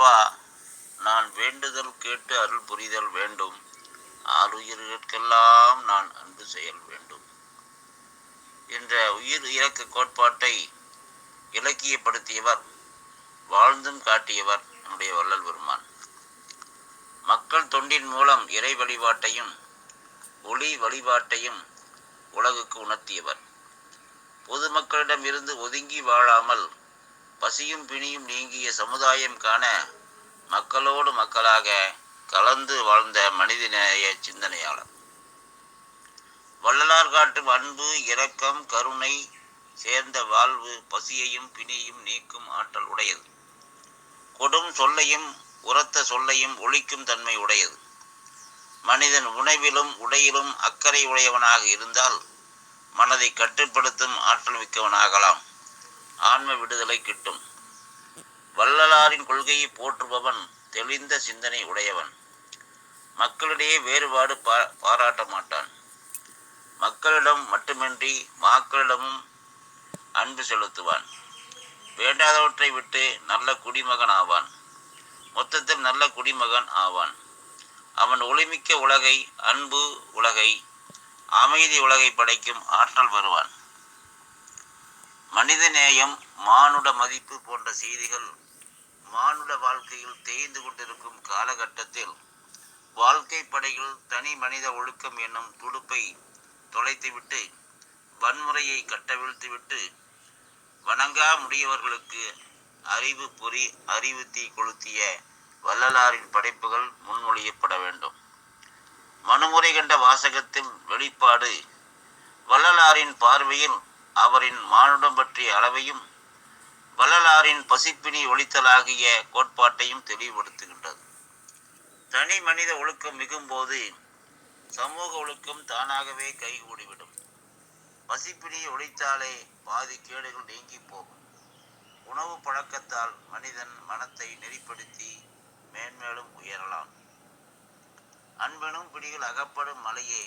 அப்பா, நான் வேண்டுதல் கேட்டு அருள் புரிதல் வேண்டும். ஆளுயிர்கட்கெல்லாம் நான் அன்பு செயல் வேண்டும் என்ற உயிர் இறக்க கோட்பாட்டை இலக்கியப்படுத்தியவர், வாழ்ந்தும் காட்டியவர் நம்முடைய வள்ளல் பெருமான். மக்கள் தொண்டின் மூலம் இறை வழிபாட்டையும் ஒளி வழிபாட்டையும் உலகுக்கு உணர்த்தியவர். பொதுமக்களிடம் இருந்து ஒதுங்கி வாழாமல் பசியும் பிணியும் நீங்கிய சமுதாயம் காண மக்களோடு மக்களாக கலந்து வாழ்ந்த மனிதநேய சிந்தனையாளர். வள்ளலார் காட்டும் அன்பு, இரக்கம், கருணை சேர்ந்த வாழ்வு பசியையும் பிணியையும் நீக்கும் ஆற்றல் உடையது. கொடும் சொல்லையும் உரத்த சொல்லையும் ஒழிக்கும் தன்மை உடையது. மனிதன் உணவிலும் உடையிலும் அக்கறை உடையவனாக இருந்தால் மனதை கட்டுப்படுத்தும் ஆற்றல் மிக்கவனாகலாம். ஆன்ம விடுதலை கிட்டும். வள்ளலாரின் கொள்கையை போற்றுபவன் தெளிந்த சிந்தனை உடையவன். மக்களிடையே வேறுபாடு பாராட்ட மாட்டான். மக்களிடம் மட்டுமின்றி மாக்களிடமும் அன்பு செலுத்துவான். வேண்டாதவற்றை விட்டு நல்ல குடிமகன் ஆவான். மொத்தத்தில் நல்ல குடிமகன் ஆவான். அவன் ஒளிமிக்க உலகை, அன்பு உலகை, அமைதி உலகை படைக்கும் ஆற்றல் வருவான். மனித நேயம், மானுட மதிப்பு போன்ற செய்திகள் மானுட வாழ்க்கையில் தேய்ந்து கொண்டிருக்கும் காலகட்டத்தில் வாழ்க்கை படைகள் தனி மனித ஒழுக்கம் என்னும் துடுப்பை தொலைத்துவிட்டு வன்முறையை கட்டவிழ்த்துவிட்டு வணங்கா முடியவர்களுக்கு அறிவு பொறி அறிவு தீ கொளுத்திய வள்ளலாரின் படைப்புகள் முன்மொழியப்பட வேண்டும். மனுமுறை கண்ட வாசகத்தில் வெளிப்பாடு வள்ளலாரின் பார்வையில் அவரின் மானுடம் பற்றிய அளவையும் வள்ளலாரின் பசிப்பினி ஒழித்தலாகிய கோட்பாட்டையும் தெளிவுபடுத்துகின்றது. தனி மனித ஒழுக்கம் மிகும்போது சமூக ஒழுக்கம் தானாகவே கைகூடிவிடும். பசிப்பினியை ஒழித்தாலே பாதி கேடுகள் நீங்கி போகும். உணவு பழக்கத்தால் மனிதன் மனத்தை நெறிப்படுத்தி மேன்மேலும் உயரலாம். அன்பெனும் பிடியில் அகப்படும் மலையே,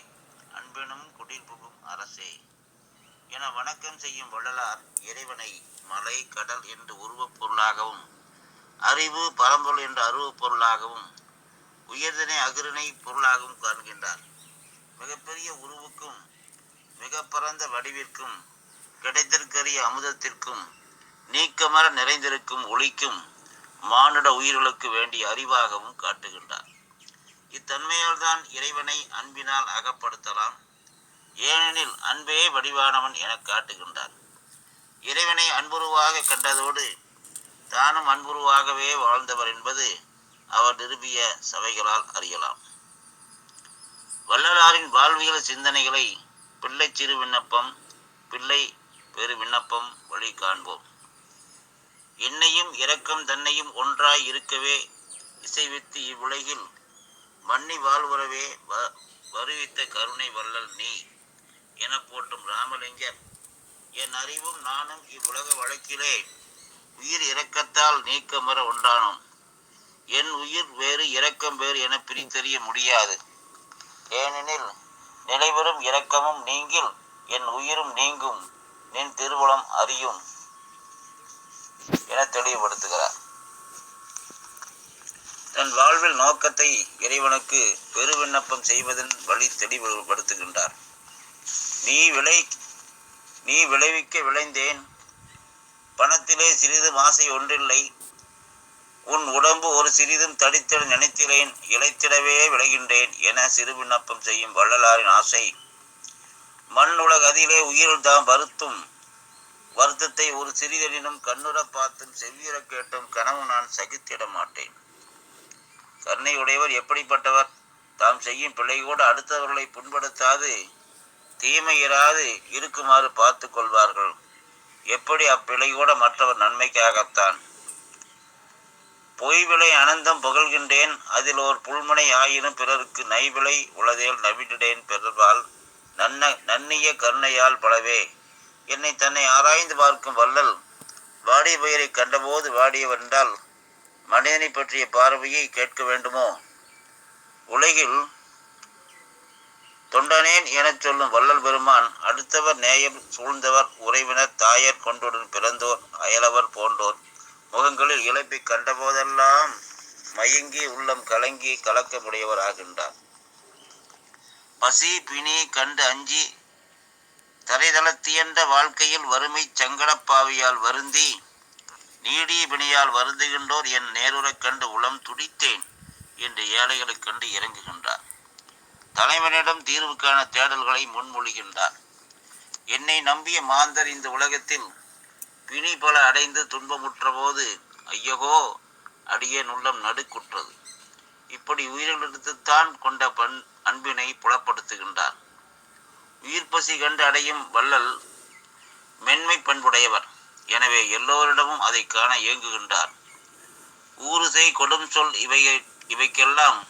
அன்பெனும் குடில் புகும் அரசே என வணக்கம் செய்யும் வள்ளலார் இறைவனை மலை, கடல் என்று உருவப் பொருளாகவும், அறிவு பரம்பொருள் என்ற அருவப் பொருளாகவும், உயர்தினை அகிரிணை பொருளாகவும் காண்கின்றார். மிகப்பெரிய உருவுக்கும் மிக பரந்த வடிவிற்கும் கிடைத்திற்கரிய அமுதத்திற்கும் நீக்கமர நிறைந்திருக்கும் ஒளிக்கும் மானுட உயிர்களுக்கு வேண்டிய அறிவாகவும் காட்டுகின்றார். இத்தன்மையால் தான் இறைவனை அன்பினால் அகப்படுத்தலாம். ஏனெனில் அன்பே வடிவானவன் என காட்டுகின்றார். இறைவனை அன்புருவாக கண்டதோடு தானும் அன்புருவாகவே வாழ்ந்தவர் என்பது அவர் நிரூபிய சபைகளால் அறியலாம். வள்ளலாரின் வாழ்வியல் சிந்தனைகளை பிள்ளை சிறு விண்ணப்பம், பிள்ளை பெரு விண்ணப்பம் வழி காண்போம். என்னையும் இரக்கம் தன்னையும் ஒன்றாய் இருக்கவே இசைவித்து இவ்வுலகில் மன்னி வாழ்வுறவே வருவித்த கருணை வள்ளல் நீ என போற்றும் ராமலிங்கர், என் அறிவும் நானும் இவ்வுலக வழக்கிலே உயிர் இரக்கத்தால் நீக்கமர ஒன்றானோம். என் உயிர் வேறு இரக்கம் வேறு என பிரித்தறிய முடியாது. ஏனெனில் நிலைவரும் இரக்கமும் நீங்கில் என் உயிரும் நீங்கும், நின் திருவுளம் அறியும் என தெளிவுபடுத்துகிறார். தன் வாழ்வில் நோக்கத்தை இறைவனுக்கு பெரு விண்ணப்பம் செய்வதன் வழி தெளிவுபடுத்துகின்றார். நீ விளைவிக்க விளைந்தேன், பணத்திலே சிறிதும் ஆசை ஒன்றில்லை, உன் உடம்பு ஒரு சிறிதும் தடித்திட நினைத்திலேன், இழைத்திடவே விளைகின்றேன் என சிறு விண்ணப்பம் செய்யும் வள்ளலாரின் ஆசை மண் உலக அதிலே உயிர் தாம் வருத்தத்தை ஒரு சிறிதெனினும் கண்ணுற பார்த்தும் செவ்வியுற கேட்டும் கனவு நான் சகித்திட மாட்டேன். கருணை உடையவர் எப்படிப்பட்டவர்? தாம் செய்யும் பிழையோடு அடுத்தவர்களை புண்படுத்தாது தீமையிராது இருக்குமாறு பார்த்து கொள்வார்கள். எப்படி அப்பிழையோட மற்றவர் நன்மைக்காகத்தான். பொய்விளை அனந்தம் புகழ்கின்றேன், அதில் ஓர் புல்மனை ஆயினும் பிறருக்கு நைவிளை உளதேல் நவிடிடேன் பிறர்வால் நன்னிய கருணையால் பலவே. என்னை தன்னை ஆராய்ந்து பார்க்கும் வள்ளல் வாடிய பெயரை கண்டபோது வாடியவர் என்றால் மனிதனை பற்றிய பார்வையை கேட்க வேண்டுமோ? உலகில் தொண்டனேன் எனச் சொல்லும் வள்ளல் பெருமான் அடுத்தவர் நேயம் சூழ்ந்தவர் உறவினர் தாயர் கொண்டுடன் பிறந்தோர் அயலவர் போன்றோர் முகங்களில் இழப்பை கண்டபோதெல்லாம் மயங்கி உள்ளம் கலங்கி கலக்கமுடையவர் ஆகின்றார். பசி பிணி கண்டு அஞ்சி தரைதளத்தியன்ற வாழ்க்கையில் வறுமை சங்கடப்பாவியால் வருந்தி நீடிய பிணியால் வருந்துகின்றோர் என் நேருறக் கண்டு உளம் துடித்தேன் என்று ஏழைகளைக் கண்டு இறங்குகின்றார். தலைவனிடம் தீர்வுக்கான தேடல்களை முன்மொழிகின்றார். என்னை நம்பிய மாந்தர் இந்த உலகத்தில் பிணி பல அடைந்து துன்பமுற்ற போது ஐயகோ அடியேன் உள்ளம் நடுக்குற்றது. இப்படி உயிரிழத்துத்தான் கொண்ட அன்பினை புலப்படுத்துகின்றார். உயிர் பசி கண்டு அடையும் வள்ளல் மென்மை பண்புடையவர். எனவே எல்லோரிடமும் அதை காண இயங்குகின்றார். ஊறுசை கொடும் சொல் இவைக்கெல்லாம்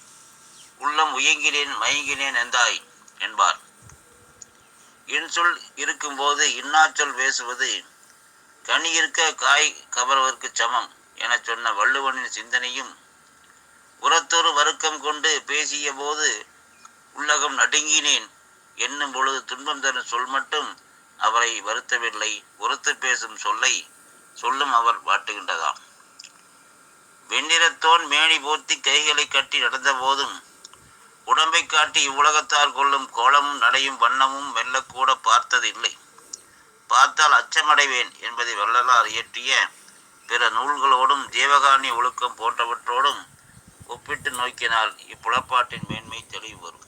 உள்ளம் உயங்கினேன் மயங்கினேன் எந்தாய் என்பார். என் சொல் இருக்கும்போது இன்னாச்சொல் பேசுவது கனி இருக்க காய் கவர்வதற்கு சமம் என சொன்ன வள்ளுவனின் சிந்தனையும் உரத்தொரு வருக்கம் கொண்டு பேசிய போது உள்ளகம் நடுங்கினேன் என்னும் பொழுது துன்பம் தரும் சொல் மட்டும் அவரை வருத்தவில்லை. உரத்து பேசும் சொல்லும் அவர் வாட்டுகின்றதாம். வெண்ணிறத்தோன் மேனி போர்த்தி கைகளை கட்டி நடந்த போதும் உடம்பை காட்டி இவ்வுலகத்தார் கொள்ளும் கோலமும் நடையும் வண்ணமும் வெல்லக்கூட பார்த்தது இல்லை. பார்த்தால் அச்சமடைவேன் என்பதை வள்ளலார் இயற்றிய பிற நூல்களோடும் ஜீவகாருண்ய ஒழுக்கம் போன்றவற்றோடும் ஒப்பிட்டு நோக்கினால் இப்புலப்பாட்டின் மேன்மை தெளிவு வரும்.